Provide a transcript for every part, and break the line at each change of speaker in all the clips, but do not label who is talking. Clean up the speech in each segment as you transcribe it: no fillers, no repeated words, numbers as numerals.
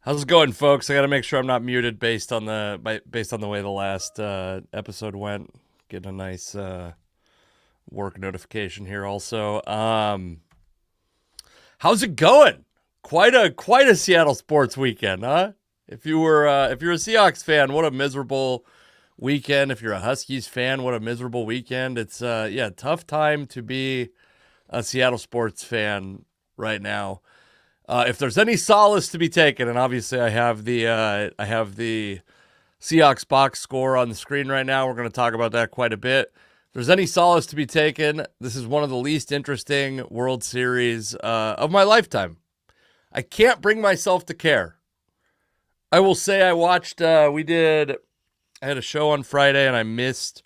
How's it going, folks? I got to make sure I'm not muted based on the way the last episode went. Getting a nice work notification here. Also, how's it going? Quite a Seattle sports weekend, huh? If you're a Seahawks fan, what a miserable weekend. If you're a Huskies fan, what a miserable weekend. It's tough time to be a Seattle sports fan right now. If there's any solace to be taken, and obviously I have the Seahawks box score on the screen right now. We're going to talk about that quite a bit. If there's any solace to be taken, this is one of the least interesting World Series of my lifetime. I can't bring myself to care. I will say I watched. I had a show on Friday, and I missed.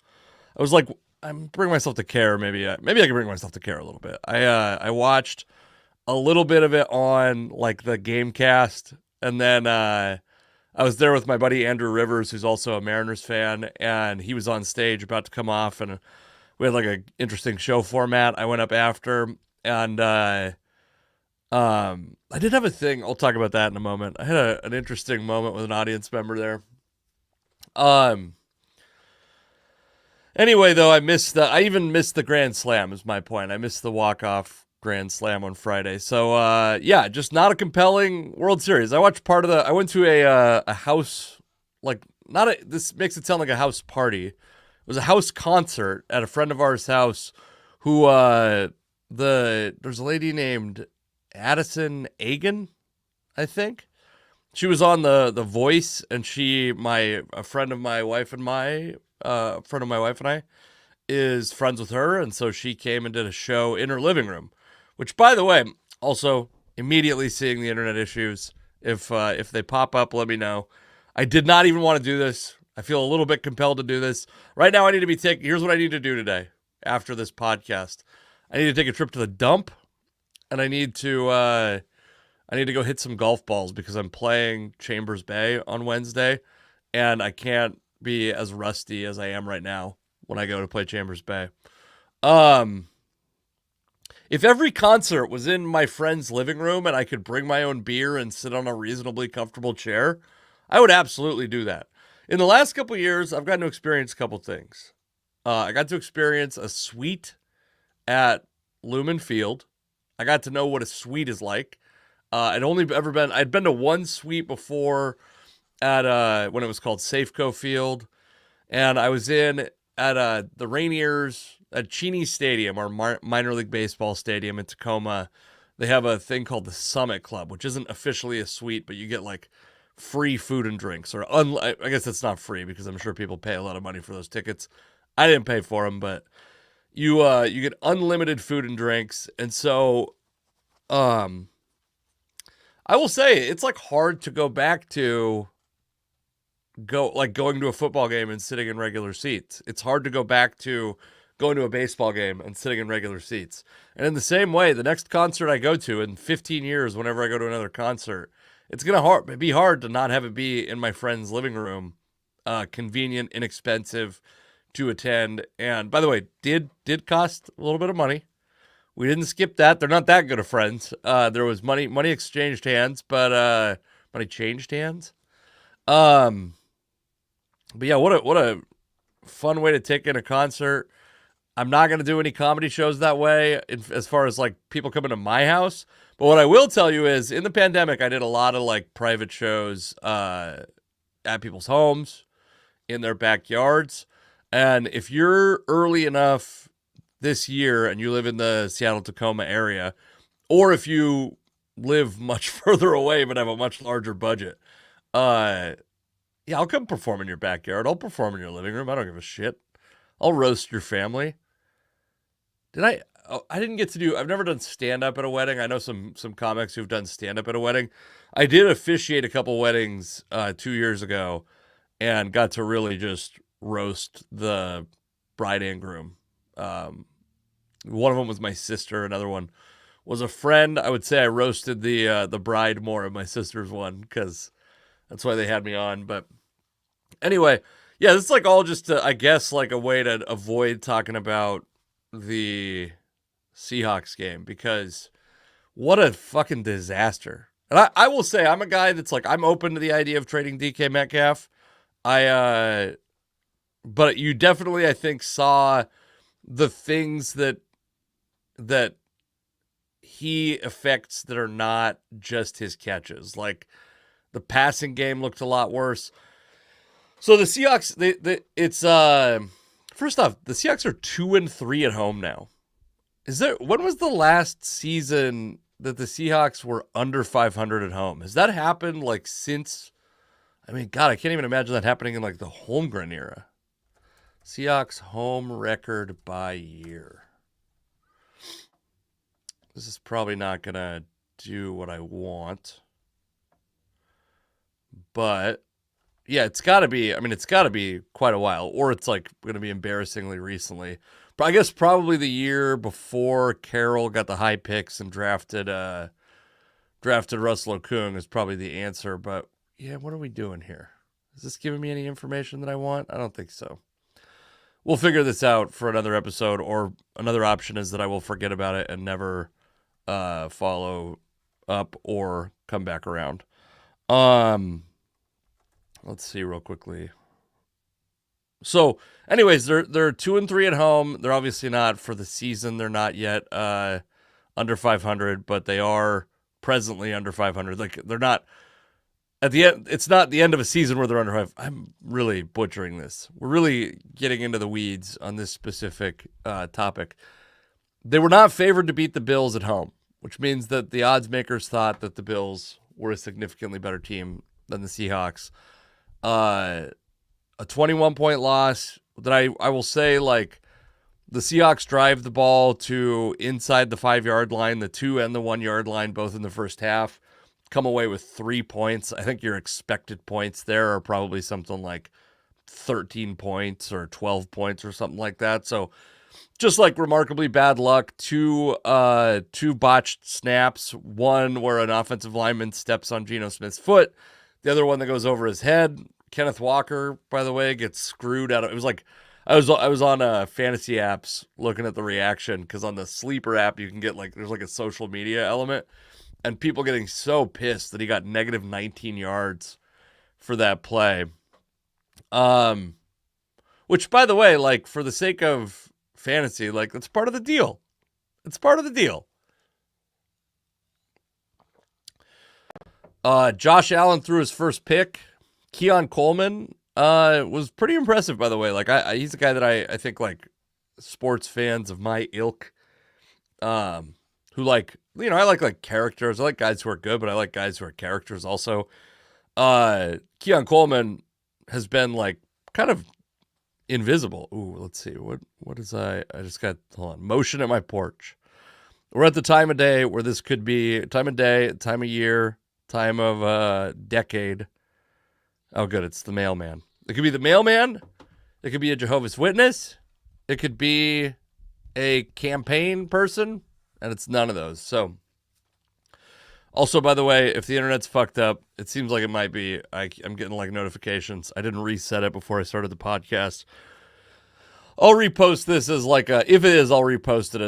I was like, I'm bringing myself to care. Maybe I can bring myself to care a little bit. I watched a little bit of it on like the Gamecast, and then I was there with my buddy Andrew Rivers, who's also a Mariners fan, and he was on stage about to come off, and we had like an interesting show format. I went up after, and I did have a thing. I'll talk about that in a moment. I had an interesting moment with an audience member there. Um. Anyway, though, I even missed the Grand Slam. Is my point. I missed the walk off Grand Slam on Friday. So yeah, just not a compelling World Series. I watched part of the. I went to a house, like not a. This makes it sound like a house party. It was a house concert at a friend of ours' house. Who there's a lady named Addison Agan, I think. She was on the Voice, and a friend of my wife and I is friends with her, and so she came and did a show in her living room. Which, by the way, also immediately seeing the internet issues. If they pop up, let me know. I did not even want to do this. I feel a little bit compelled to do this right now. Here's what I need to do today after this podcast. I need to take a trip to the dump, and I need to go hit some golf balls because I'm playing Chambers Bay on Wednesday, and I can't be as rusty as I am right now when I go to play Chambers Bay. If every concert was in my friend's living room and I could bring my own beer and sit on a reasonably comfortable chair, I would absolutely do that. In the last couple of years, I've gotten to experience a couple things. I got to experience a suite at Lumen Field. I got to know what a suite is like. I'd been to one suite before at when it was called Safeco Field, and I was in at the Rainiers at Cheney Stadium, our minor league baseball stadium in Tacoma. They have a thing called the Summit Club, which isn't officially a suite, but you get like free food and drinks, I guess it's not free because I'm sure people pay a lot of money for those tickets. I didn't pay for them, but you get unlimited food and drinks, and so I will say it's like hard to go back to going to a football game and sitting in regular seats. It's hard to go back to going to a baseball game and sitting in regular seats. And in the same way, the next concert I go to in 15 years, whenever I go to another concert, it's gonna be hard to not have it be in my friend's living room, convenient, inexpensive to attend. And by the way, did cost a little bit of money. We didn't skip that. They're not that good of friends. There was money exchanged hands, but money changed hands. Um, but yeah, what a fun way to take in a concert. I'm not gonna do any comedy shows that way, as far as like people coming to my house. But what I will tell you is, in the pandemic, I did a lot of like private shows at people's homes, in their backyards. And if you're early enough this year and you live in the Seattle Tacoma area, or if you live much further away but have a much larger budget, uh, yeah, I'll come perform in your backyard. I'll perform in your living room. I don't give a shit. I'll roast your family. Did I? Oh, I didn't get to do. I've never done stand up at a wedding. I know some comics who've done stand up at a wedding. I did officiate a couple weddings 2 years ago, and got to really just roast the bride and groom. Um, One of them was my sister. Another one was a friend. I would say I roasted the bride more of my sister's one because that's why they had me on. But anyway, yeah, this is like all just I guess like a way to avoid talking about the Seahawks game because what a fucking disaster. And I will say, I'm a guy that's like, I'm open to the idea of trading DK Metcalf. But you definitely, I think, saw the things that he affects that are not just his catches. Like, the passing game looked a lot worse. So the Seahawks, first off, the Seahawks are 2-3 at home now. When was the last season that the Seahawks were under 500 at home? Has that happened like since? I mean, God, I can't even imagine that happening in like the Holmgren era. Seahawks home record by year. This is probably not going to do what I want. But yeah, it's got to be quite a while, or it's like going to be embarrassingly recently. But I guess probably the year before Carroll got the high picks and drafted Russell Okung is probably the answer. But yeah, what are we doing here? Is this giving me any information that I want? I don't think so. We'll figure this out for another episode, or another option is that I will forget about it and never follow up or come back around. Let's see real quickly. So, anyways, they're 2-3 at home. They're obviously not for the season. They're not yet under 500, but they are presently under 500. Like, they're not at the end. It's not the end of a season where they're under 5. I'm really butchering this. We're really getting into the weeds on this specific topic. They were not favored to beat the Bills at home, which means that the odds makers thought that the Bills were a significantly better team than the Seahawks. A 21-point loss that I will say, like, the Seahawks drive the ball to inside the 5-yard line, the 2 and the 1-yard line, both in the first half, come away with 3 points. I think your expected points there are probably something like 13 points or 12 points or something like that. So just like remarkably bad luck, two botched snaps, one where an offensive lineman steps on Geno Smith's foot, the other one that goes over his head. Kenneth Walker, by the way, gets screwed out of it. Was like I was on fantasy apps looking at the reaction, because on the Sleeper app you can get like, there's like a social media element, and people getting so pissed that he got negative 19 yards for that play. Which, by the way, like, for the sake of fantasy, like, that's part of the deal. It's part of the deal. Josh Allen threw his first pick. Keon Coleman was pretty impressive, by the way. Like, he's a guy that I think, like, sports fans of my ilk, who, like, you know, I like characters. I like guys who are good, but I like guys who are characters also. Keon Coleman has been, like, kind of invisible. Ooh, let's see. What is I just got, hold on, motion at my porch. We're at the time of day where this could be time of day, time of year, time of decade. Oh, good. It's the mailman. It could be the mailman. It could be a Jehovah's Witness. It could be a campaign person. And it's none of those. So, also, by the way, if the internet's fucked up, it seems like it might be. I'm getting like notifications. I didn't reset it before I started the podcast. I'll repost this as like if it is, I'll repost it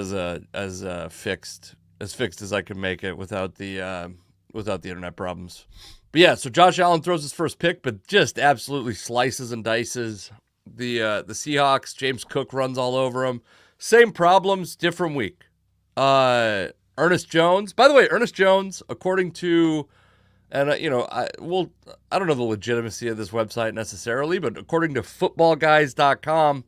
as fixed as I can make it without the internet problems. But yeah, so Josh Allen throws his first pick, but just absolutely slices and dices the Seahawks. James Cook runs all over him. Same problems, different week. Ernest Jones, by the way, according to, and I don't know the legitimacy of this website necessarily, but according to footballguys.com,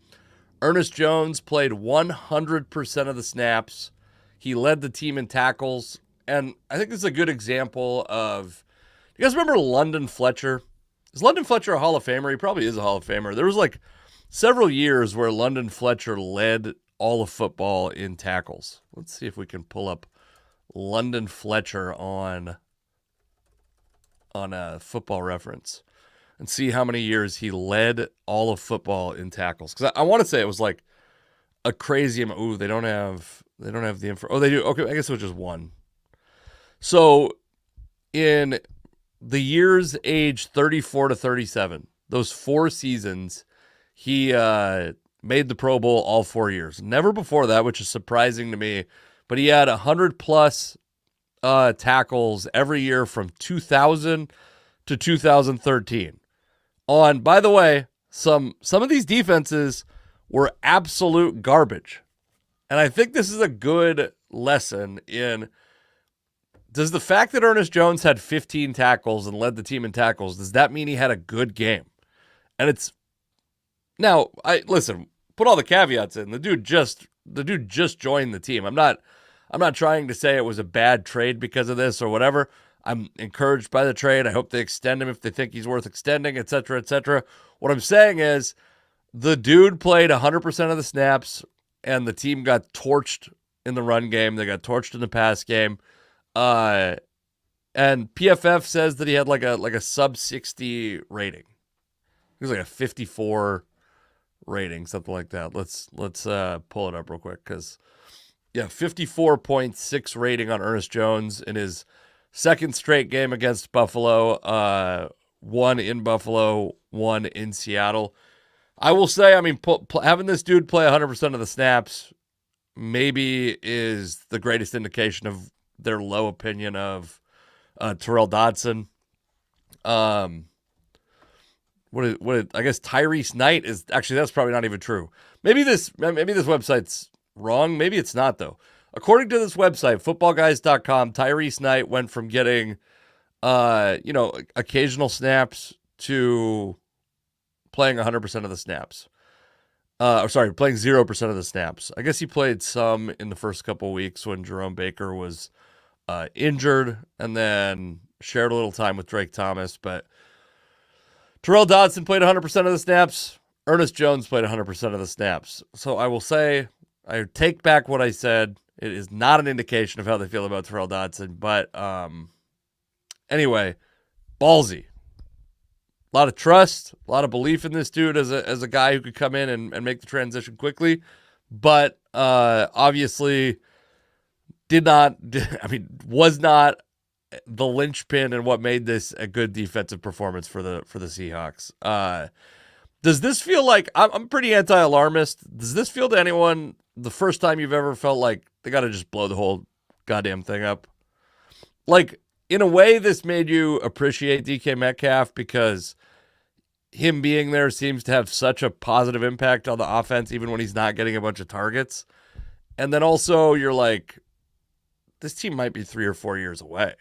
Ernest Jones played 100% of the snaps. He led the team in tackles. And I think this is a good example of, you guys remember London Fletcher? Is London Fletcher a Hall of Famer? He probably is a Hall of Famer. There was like several years where London Fletcher led all of football in tackles. Let's see if we can pull up London Fletcher on a Football Reference and see how many years he led all of football in tackles. Because I want to say it was like a crazy amount. Ooh, they don't have the info. Oh, they do. Okay, I guess it was just one. So in the years age 34 to 37, those 4 seasons, he made the Pro Bowl all 4 years. Never before that, which is surprising to me. But he had 100 plus tackles every year from 2000 to 2013. On, by the way, some of these defenses were absolute garbage. And I think this is a good lesson in, does the fact that Ernest Jones had 15 tackles and led the team in tackles, does that mean he had a good game? And it's, now, listen, put all the caveats in. The dude just joined the team. I'm not trying to say it was a bad trade because of this or whatever. I'm encouraged by the trade. I hope they extend him if they think he's worth extending, et cetera, et cetera. What I'm saying is the dude played 100% of the snaps, and the team got torched in the run game. They got torched in the pass game. And PFF says that he had like a sub 60 rating. It was like a 54 rating, something like that. Let's pull it up real quick, because 54.6 rating on Ernest Jones in his second straight game against Buffalo. One in Buffalo, one in Seattle. I will say, I mean, having this dude play 100% of the snaps maybe is the greatest indication of their low opinion of Terrell Dodson. I guess Tyrese Knight is actually, that's probably not even true. Maybe this website's wrong. Maybe it's not, though. According to this website, footballguys.com, Tyrese Knight went from getting occasional snaps to playing 100% of the snaps. Playing 0% of the snaps. I guess he played some in the first couple weeks when Jerome Baker was injured, and then shared a little time with Drake Thomas. But Terrell Dodson played 100% of the snaps. Ernest Jones played 100% of the snaps. So I will say, I take back what I said. It is not an indication of how they feel about Terrell Dodson. But anyway, ballsy. A lot of trust, a lot of belief in this dude as a guy who could come in and make the transition quickly. But obviously was not the linchpin in what made this a good defensive performance for the Seahawks. Does this feel like, I'm pretty anti-alarmist. Does this feel to anyone the first time you've ever felt like they got to just blow the whole goddamn thing up? Like, in a way, this made you appreciate DK Metcalf because him being there seems to have such a positive impact on the offense, even when he's not getting a bunch of targets. And then also you're like, this team might be 3 or 4 years away.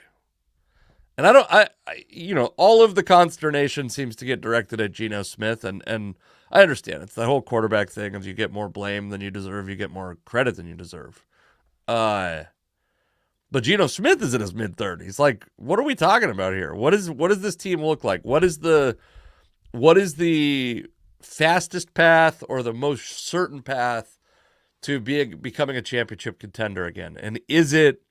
And all of the consternation seems to get directed at Geno Smith. And I understand it's the whole quarterback thing of you get more blame than you deserve. You get more credit than you deserve. But Geno Smith is in his mid-30s. Like, what are we talking about here? What does this team look like? What is the fastest path or the most certain path to becoming a championship contender again? And is it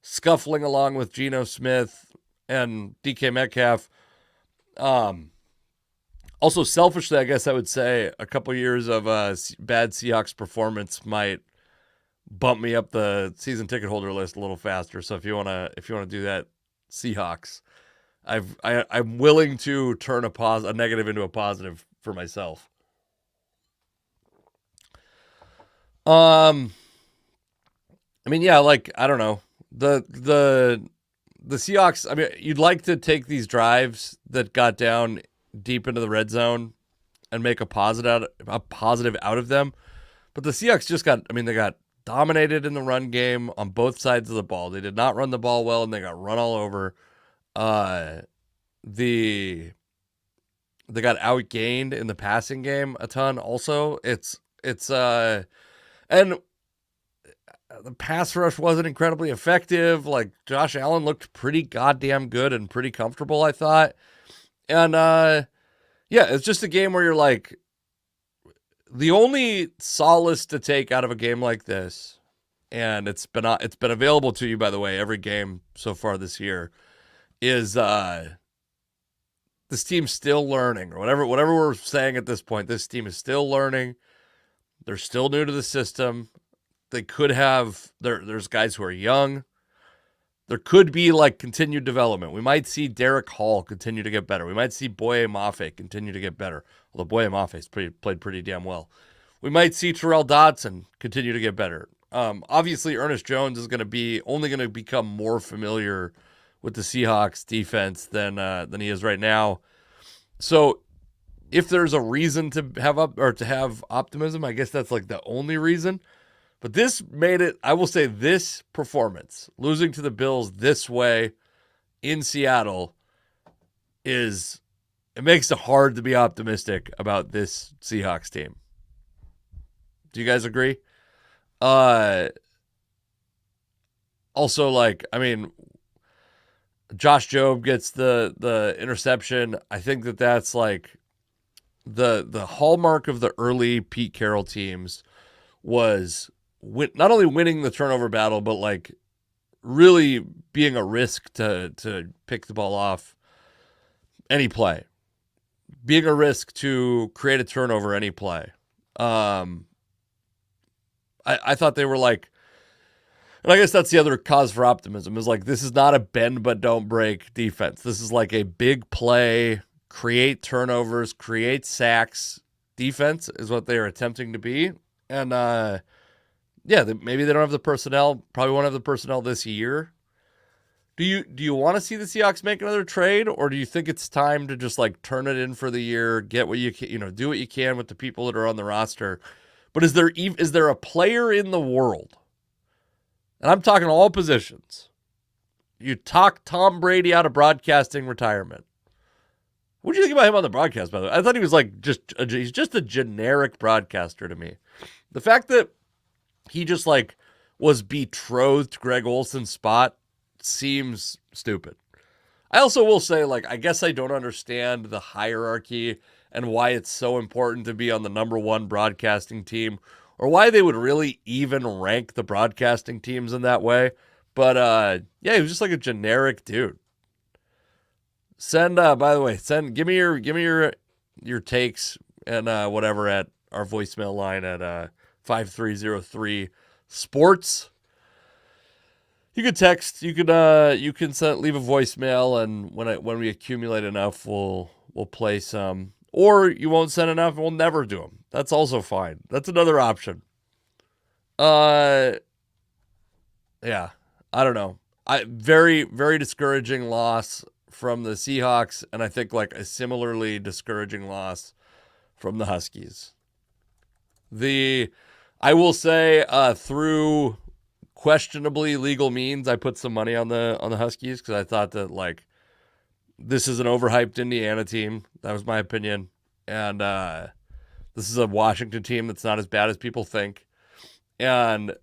scuffling along with Geno Smith and DK Metcalf? Also, selfishly, I guess I would say a couple years of bad Seahawks performance might bump me up the season ticket holder list a little faster. So if you wanna do that, Seahawks, I'm willing to turn a negative into a positive for myself. I don't know. The Seahawks, I mean, you'd like to take these drives that got down deep into the red zone and make a positive out of them. But the Seahawks they got dominated in the run game on both sides of the ball. They did not run the ball well, and they got run all over. They got outgained in the passing game a ton also. And the pass rush wasn't incredibly effective. Like, Josh Allen looked pretty goddamn good and pretty comfortable, I thought. And it's just a game where you're like, the only solace to take out of a game like this, and it's been available to you, by the way, every game so far this year, is this team's still learning, or whatever we're saying at this point. This team is still learning. They're still new to the system. They could have, there's guys who are young. There could be like continued development. We might see Derek Hall continue to get better. We might see Boye Mafe continue to get better. Although Boye Mafe's played pretty damn well. We might see Terrell Dodson continue to get better. Obviously, Ernest Jones is going to be only going to become more familiar with the Seahawks defense than he is right now. So if there's a reason to have optimism, I guess that's like the only reason. But this made it, I will say, this performance, losing to the Bills this way in Seattle, it makes it hard to be optimistic about this Seahawks team. Do you guys agree? Also, like, I mean, Josh Jobe gets the interception. I think that's like the hallmark of the early Pete Carroll teams was not only winning the turnover battle, but like really being a risk to pick the ball off any play, being a risk to create a turnover any play. I thought they were like, and I guess that's the other cause for optimism is like, this is not a bend but don't break defense. This is like a big play, create turnovers, create sacks defense is what they are attempting to be. And maybe they don't have the personnel, probably won't have the personnel this year. Do you want to see the Seahawks make another trade, or do you think it's time to just like turn it in for the year, get what you can, do what you can with the people that are on the roster? But is there a player in the world, and I'm talking all positions, you talk Tom Brady out of broadcasting retirement? What do you think about him on the broadcast, by the way? I thought he was like he's just a generic broadcaster to me. The fact that he just like was betrothed to Greg Olson's spot seems stupid. I also will say, like, I guess I don't understand the hierarchy and why it's so important to be on the number one broadcasting team, or why they would really even rank the broadcasting teams in that way. But he was just like a generic dude. Give me your takes and whatever at our voicemail line at 5303 sports. You could text, you can leave a voicemail, and when we accumulate enough, we'll play some. Or you won't send enough, and we'll never do them. That's also fine. That's another option. Yeah, I don't know. Very, very discouraging loss from the Seahawks, and I think like a similarly discouraging loss from the Huskies. I will say through questionably legal means, I put some money on the Huskies because I thought that like this is an overhyped Indiana team. That was my opinion, and this is a Washington team that's not as bad as people think. And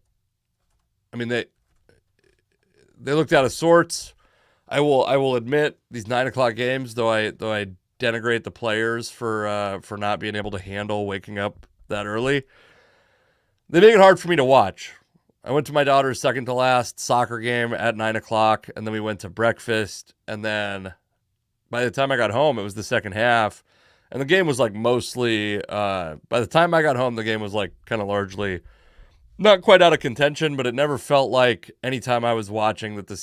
I mean they looked out of sorts. I will admit these 9:00 games, though I denigrate the players for not being able to handle waking up that early, they make it hard for me to watch. I went to my daughter's second to last soccer game at 9:00, and then we went to breakfast, and then by the time I got home, it was the second half, and the game was like mostly. By the time I got home, the game was like kind of largely not quite out of contention, but it never felt like anytime I was watching that the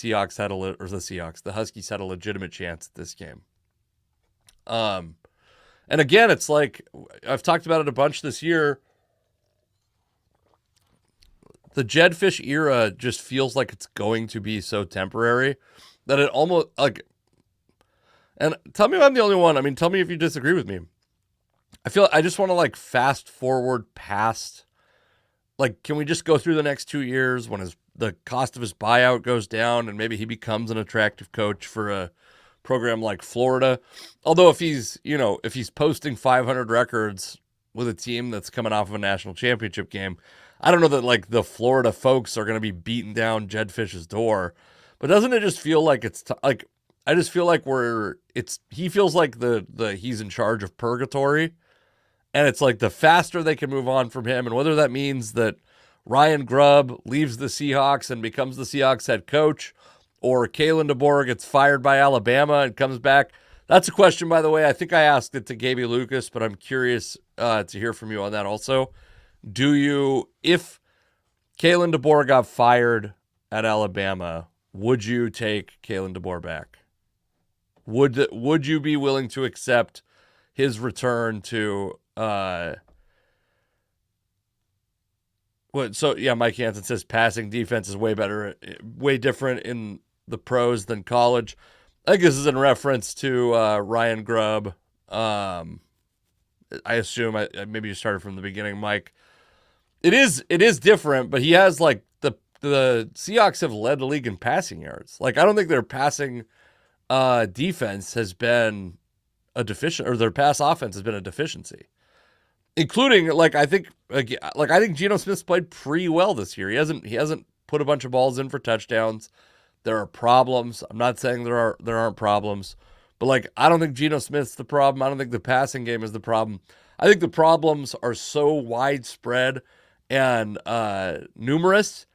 Huskies had a legitimate chance at this game. And again, it's like I've talked about it a bunch this year. The Jedd Fisch era just feels like it's going to be so temporary that it almost like, and tell me if I'm the only one. I mean, tell me if you disagree with me. I just want to like fast forward past, like, can we just go through the next 2 years when the cost of his buyout goes down and maybe he becomes an attractive coach for a program like Florida? Although if he's posting 500 records with a team that's coming off of a national championship game, I don't know that like the Florida folks are going to be beating down Jedd Fisch's door. But doesn't it just feel like it's like, I just feel like he feels like he's in charge of purgatory. And it's like the faster they can move on from him, and whether that means that Ryan Grubb leaves the Seahawks and becomes the Seahawks head coach, or Kalen DeBoer gets fired by Alabama and comes back. That's a question, by the way. I think I asked it to Gaby Lucas, but I'm curious to hear from you on that also. If Kalen DeBoer got fired at Alabama, would you take Kalen DeBoer back? Would you be willing to accept his return to So yeah, Mike Hansen says passing defense is way better, way different in the pros than college. I think this is in reference to Ryan Grubb. I assume maybe you started from the beginning, Mike. It is different, but he has like the Seahawks have led the league in passing yards. Like I don't think their passing defense has been a deficient, or their pass offense has been a deficiency. Including I think Geno Smith's played pretty well this year. He hasn't put a bunch of balls in for touchdowns. There are problems. I'm not saying there aren't problems, but I don't think Geno Smith's the problem. I don't think the passing game is the problem. I think the problems are so widespread and numerous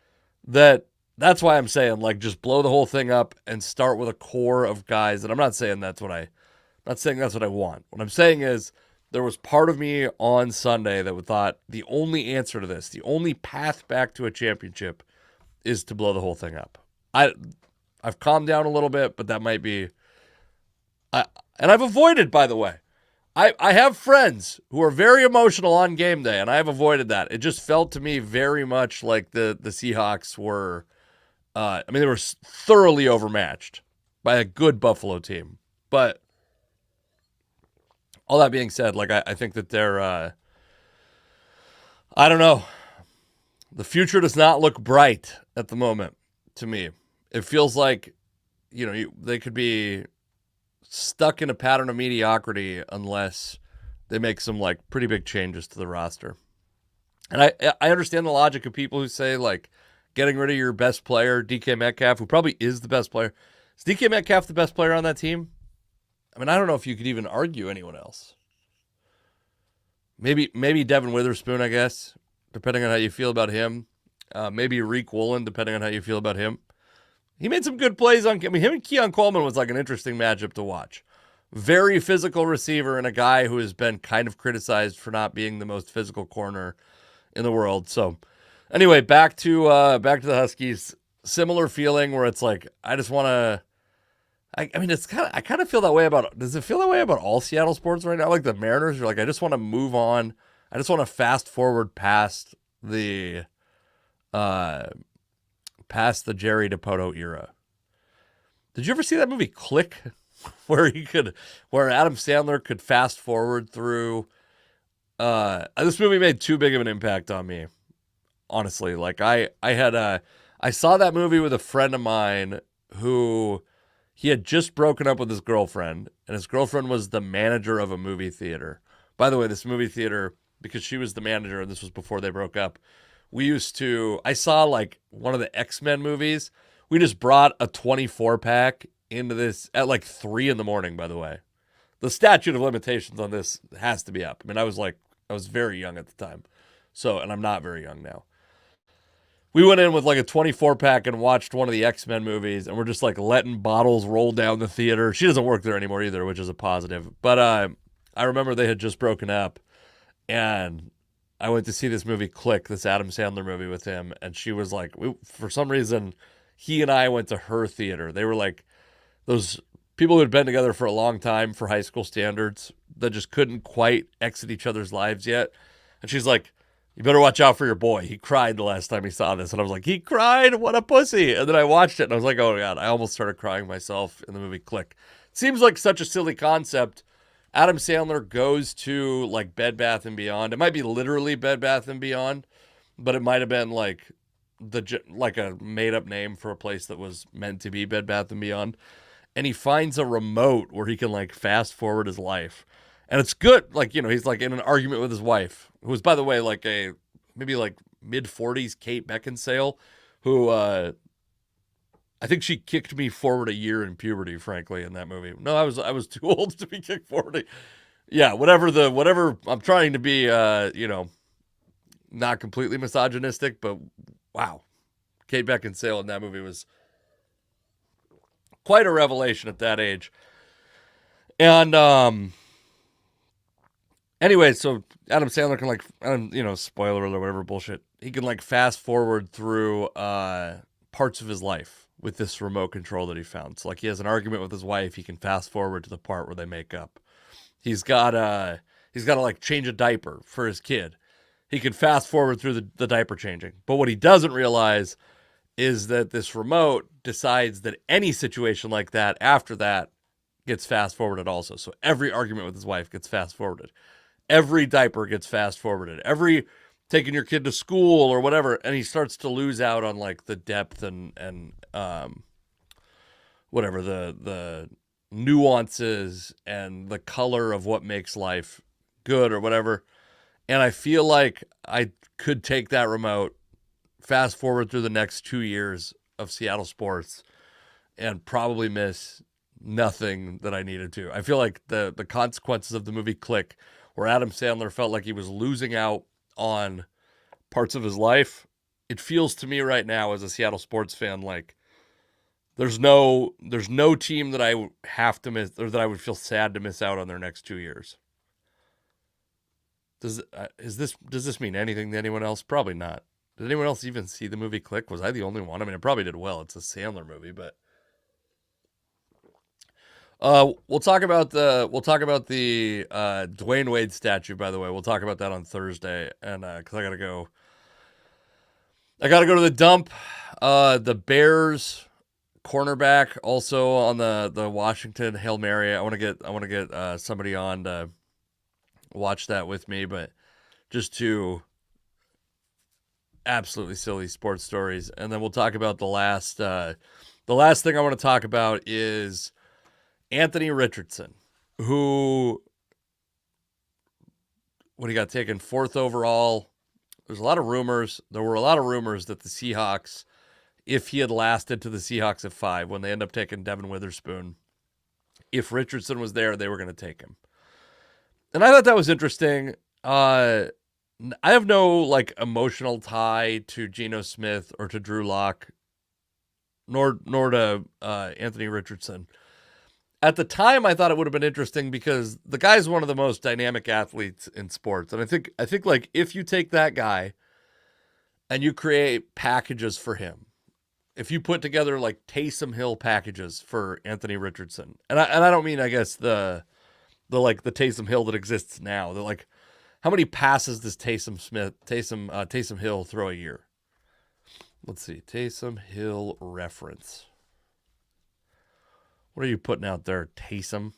that's why I'm saying just blow the whole thing up and start with a core of guys. And I'm not saying that's what I want. What I'm saying is, there was part of me on Sunday that thought the only answer to this, the only path back to a championship, is to blow the whole thing up. I've calmed down a little bit, but that might be. And I've avoided, by the way. I have friends who are very emotional on game day, and I have avoided that. It just felt to me very much like the Seahawks were. They were thoroughly overmatched by a good Buffalo team, but. All that being said, I think that they're, I don't know. The future does not look bright at the moment to me. It feels like, they could be stuck in a pattern of mediocrity unless they make some pretty big changes to the roster. And I understand the logic of people who say getting rid of your best player, DK Metcalf, who probably is the best player. Is DK Metcalf the best player on that team? I don't know if you could even argue anyone else. Maybe Devin Witherspoon, I guess, depending on how you feel about him. Maybe Reek Woolen, depending on how you feel about him. He made some good plays him and Keon Coleman was an interesting matchup to watch. Very physical receiver and a guy who has been kind of criticized for not being the most physical corner in the world. So, anyway, back to the Huskies. Similar feeling where it's I just want to. I kind of feel that way about. Does it feel that way about all Seattle sports right now? The Mariners are I just want to move on. I just want to fast forward past the Jerry Dipoto era. Did you ever see that movie Click, where Adam Sandler could fast forward through? This movie made too big of an impact on me, honestly. I saw that movie with a friend of mine who. He had just broken up with his girlfriend, and his girlfriend was the manager of a movie theater. By the way, this movie theater, because she was the manager, and this was before they broke up, I saw one of the X-Men movies. We just brought a 24-pack into this at 3 a.m, by the way. The statute of limitations on this has to be up. I was very young at the time. So, and I'm not very young now. We went in with a 24-pack and watched one of the X-Men movies, and we're just letting bottles roll down the theater. She doesn't work there anymore either, which is a positive. But I remember they had just broken up, and I went to see this movie Click, this Adam Sandler movie with him, and she was for some reason, he and I went to her theater. They were those people who had been together for a long time for high school standards that just couldn't quite exit each other's lives yet. And she's like, you better watch out for your boy. He cried the last time he saw this. And I was like, he cried? What a pussy. And then I watched it and I was like, oh, God, I almost started crying myself in the movie Click. Seems like such a silly concept. Adam Sandler goes to Bed Bath & Beyond. It might be literally Bed Bath & Beyond, but it might have been a made-up name for a place that was meant to be Bed Bath & Beyond. And he finds a remote where he can fast forward his life. And it's good. He's in an argument with his wife, who was, by the way, maybe mid-40s Kate Beckinsale, who I think she kicked me forward a year in puberty, frankly, in that movie. No, I was too old to be kicked forward. Yeah, whatever. I'm trying to be, not completely misogynistic, but wow. Kate Beckinsale in that movie was quite a revelation at that age. And, anyway, so Adam Sandler can spoiler alert or whatever bullshit. He can fast forward through parts of his life with this remote control that he found. So he has an argument with his wife. He can fast forward to the part where they make up. He's got to change a diaper for his kid. he can fast forward through the diaper changing. But what he doesn't realize is that this remote decides that any situation like that after that gets fast forwarded also. So every argument with his wife gets fast forwarded. Every diaper gets fast forwarded. Every taking your kid to school or whatever, and he starts to lose out on like the depth and whatever the nuances and the color of what makes life good or whatever. And I feel like I could take that remote, fast forward through the next 2 years of Seattle sports, and probably miss nothing that I needed to. I feel like the consequences of the movie Click, where Adam Sandler felt like he was losing out on parts of his life, it feels to me right now as a Seattle sports fan like there's no team that I have to miss, or that I would feel sad to miss out on their next 2 years. Does this mean anything to anyone else? Probably not. Did anyone else even see the movie Click? Was I the only one? I mean, it probably did well. It's a Sandler movie, but we'll talk about the Dwayne Wade statue. By the way, we'll talk about that on Thursday, and because I gotta go to the dump. The Bears cornerback also on the Washington Hail Mary. I want to get somebody on to watch that with me, but just two absolutely silly sports stories, and then we'll talk about the last thing I want to talk about is Anthony Richardson, who, when he got taken 4th overall, there were a lot of rumors that the Seahawks, if he had lasted to the Seahawks at 5, when they end up taking Devin Witherspoon, if Richardson was there, they were going to take him. And I thought that was interesting. I have no like emotional tie to Geno Smith or to Drew Lock, nor to Anthony Richardson. At the time, I thought it would have been interesting because the guy's one of the most dynamic athletes in sports. And I think like if you take that guy and you create packages for him, if you put together like Taysom Hill packages for Anthony Richardson, and I don't mean, I guess, the Taysom Hill that exists now. They're like, how many passes does Taysom Hill throw a year? Let's see, Taysom Hill reference. What are you putting out there, Taysom?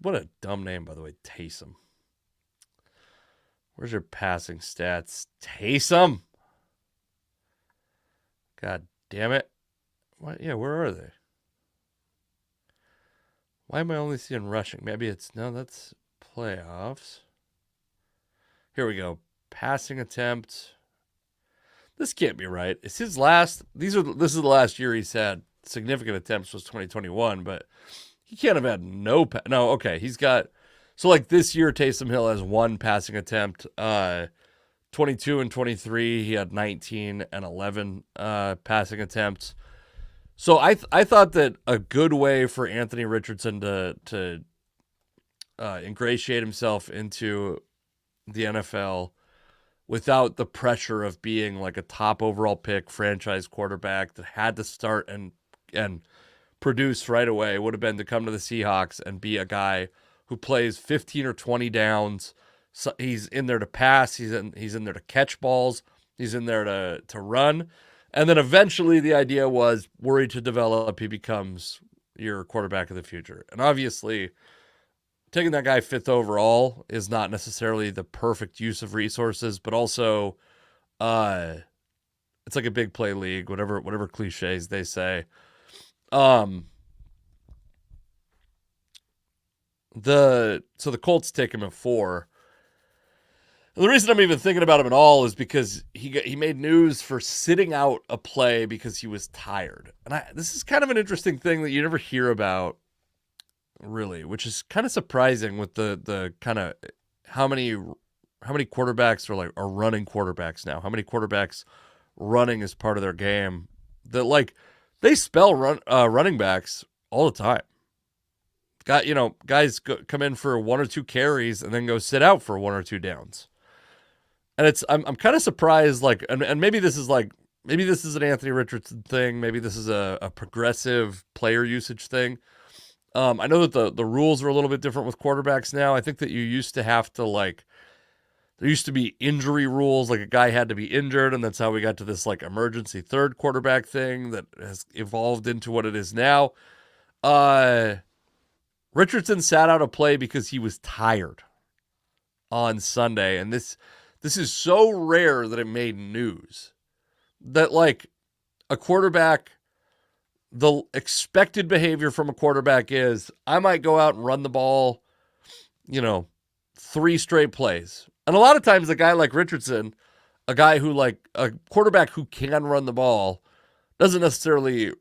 What a dumb name, by the way, Taysom. Where's your passing stats, Taysom? God damn it. What? Yeah, where are they? Why am I only seeing rushing? Maybe that's playoffs. Here we go. Passing attempt. This can't be right. It's his last. This is the last year he's had significant attempts, was 2021, but he can't have had no. No, okay. He's got. So like this year, Taysom Hill has 1 passing attempt. 22 and 23, he had 19 and 11 passing attempts. So I thought that a good way for Anthony Richardson to ingratiate himself into the NFL without the pressure of being like a top overall pick franchise quarterback that had to start and produce right away would have been to come to the Seahawks and be a guy who plays 15 or 20 downs. So he's in there to pass. He's in there to catch balls. He's in there to run. And then eventually the idea was, were he to develop, he becomes your quarterback of the future. And obviously, taking that guy 5th overall is not necessarily the perfect use of resources, but also it's like a big play league, whatever cliches they say. So the Colts take him at 4. And the reason I'm even thinking about him at all is because he made news for sitting out a play because he was tired. And this is kind of an interesting thing that you never hear about, really, which is kind of surprising with the kind of how many quarterbacks are running quarterbacks now. How many quarterbacks running is part of their game that like they spell running backs all the time. Guys come in for 1 or 2 carries and then go sit out for 1 or 2 downs. And I'm kind of surprised, like, and maybe this is an Anthony Richardson thing. Maybe this is a progressive player usage thing. I know that the rules are a little bit different with quarterbacks now. I think that you used to have to like There used to be injury rules, like a guy had to be injured, and that's how we got to this like emergency third quarterback thing that has evolved into what it is now. Richardson sat out a play because he was tired on Sunday, and this is so rare that it made news. That like a quarterback, the expected behavior from a quarterback is I might go out and run the ball, 3 straight plays. And a lot of times a guy like Richardson, a guy who like a quarterback who can run the ball, doesn't necessarily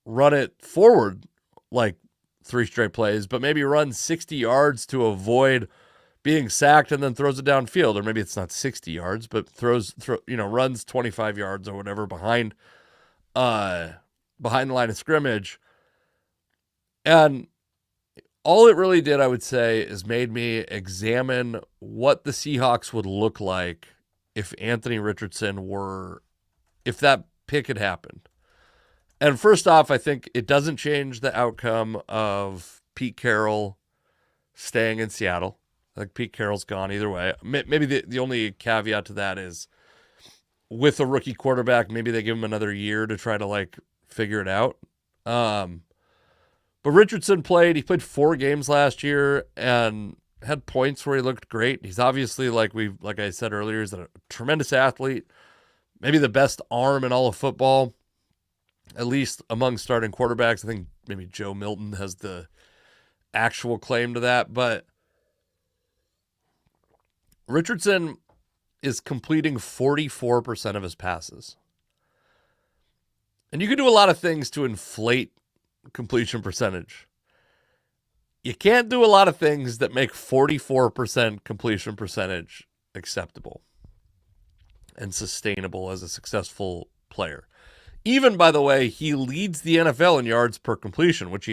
run it forward like 3 straight plays, but maybe runs 60 yards to avoid being sacked and then throws it downfield. Or maybe it's not 60 yards, but runs 25 yards or whatever behind the line of scrimmage. And all it really did, I would say, is made me examine what the Seahawks would look like if Anthony Richardson if that pick had happened. And first off, I think it doesn't change the outcome of Pete Carroll staying in Seattle. Like Pete Carroll's gone either way. Maybe the only caveat to that is with a rookie quarterback, maybe they give him another year to try to like figure it out. But Richardson played 4 games last year and had points where he looked great. He's obviously, like I said earlier, is a tremendous athlete, maybe the best arm in all of football, at least among starting quarterbacks. I think maybe Joe Milton has the actual claim to that, but Richardson is completing 44% of his passes. And you can do a lot of things to inflate completion percentage. You can't do a lot of things that make 44% completion percentage acceptable and sustainable as a successful player. Even, by the way, he leads the NFL in yards per completion, which,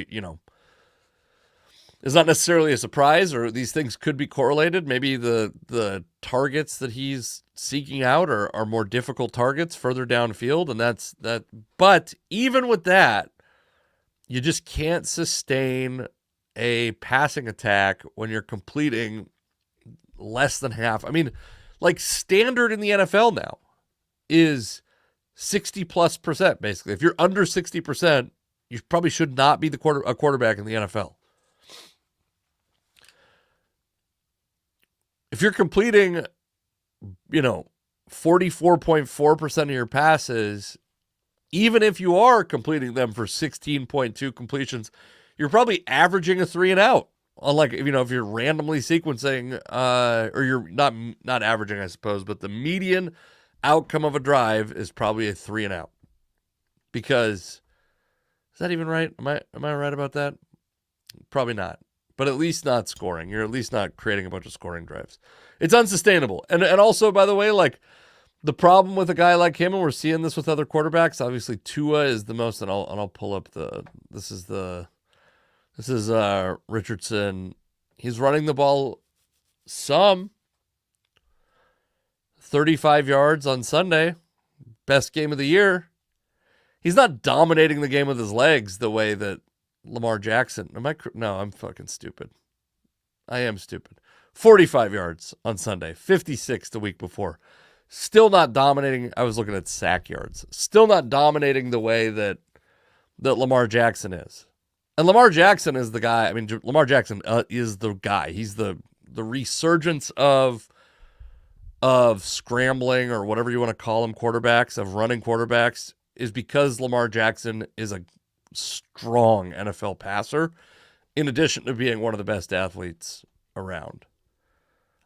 is not necessarily a surprise, or these things could be correlated. Maybe the targets that he's seeking out are more difficult targets further downfield, and that's that. But even with that, you just can't sustain a passing attack when you're completing less than half. I mean, like standard in the NFL now is 60+%, basically. If you're under 60%, you probably should not be a quarterback in the NFL. If you're completing, 44.4% of your passes, even if you are completing them for 16.2 completions, you're probably averaging a 3 and out. Unlike, if you're randomly sequencing, or you're not averaging, I suppose, but the median outcome of a drive is probably a 3 and out. Because, is that even right? Am I right about that? Probably not. But at least not scoring. You're at least not creating a bunch of scoring drives. It's unsustainable. And also, by the way, like, the problem with a guy like him, and we're seeing this with other quarterbacks, obviously Tua is the most, and I'll pull up this is Richardson. He's running the ball some 35 yards on Sunday. Best game of the year. He's not dominating the game with his legs the way that Lamar Jackson. No, I'm fucking stupid. I am stupid. 45 yards on Sunday, 56 the week before. Still not dominating. I was looking at sack yards. Still not dominating the way that Lamar Jackson is. And Lamar Jackson is the guy. I mean, Lamar Jackson is the guy. He's the resurgence of scrambling, or whatever you want to call them, quarterbacks, of running quarterbacks, is because Lamar Jackson is a strong NFL passer, in addition to being one of the best athletes around.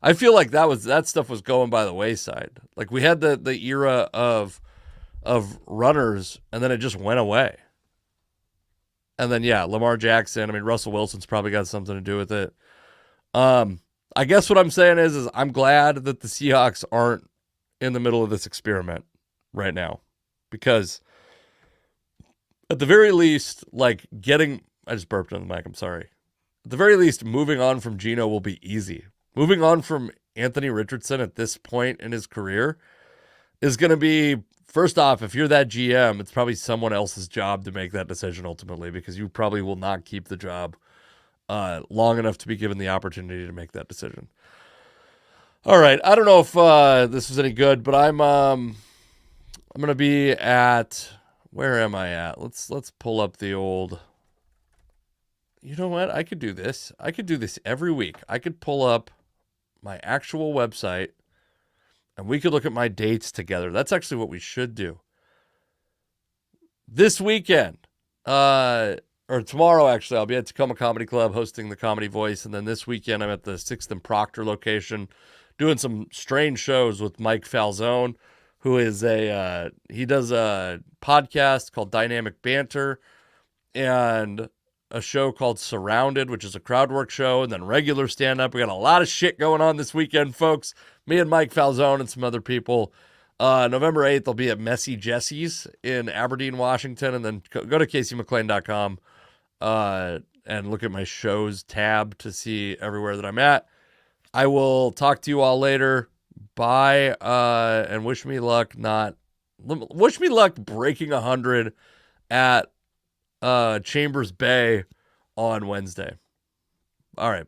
I feel like that stuff was going by the wayside. Like, we had the era of runners, and then it just went away. And then, Lamar Jackson. I mean, Russell Wilson's probably got something to do with it. I guess what I'm saying is I'm glad that the Seahawks aren't in the middle of this experiment right now, because at the very least, I just burped on the mic. I'm sorry. At the very least, moving on from Geno will be easy. Moving on from Anthony Richardson at this point in his career is going to be, first off, if you're that GM, it's probably someone else's job to make that decision ultimately, because you probably will not keep the job long enough to be given the opportunity to make that decision. All right. I don't know if this was any good, but I'm gonna be at, where am I at? Let's pull up the old. You know what? I could do this. I could do this every week. I could pull up my actual website and we could look at my dates together. That's actually what we should do. This weekend, or tomorrow actually, I'll be at Tacoma Comedy Club hosting the Comedy Voice, and then this weekend I'm at the 6th and Proctor location doing some strange shows with Mike Falzone, who is he does a podcast called Dynamic Banter and a show called Surrounded, which is a crowd work show, and then regular stand-up. We got a lot of shit going on this weekend, folks. Me and Mike Falzone and some other people. November 8th, I'll be at Messy Jesse's in Aberdeen, Washington, and then go to CaseyMcLean.com and look at my shows tab to see everywhere that I'm at. I will talk to you all later. Bye, and wish me luck breaking 100 at Chambers Bay on Wednesday. All right.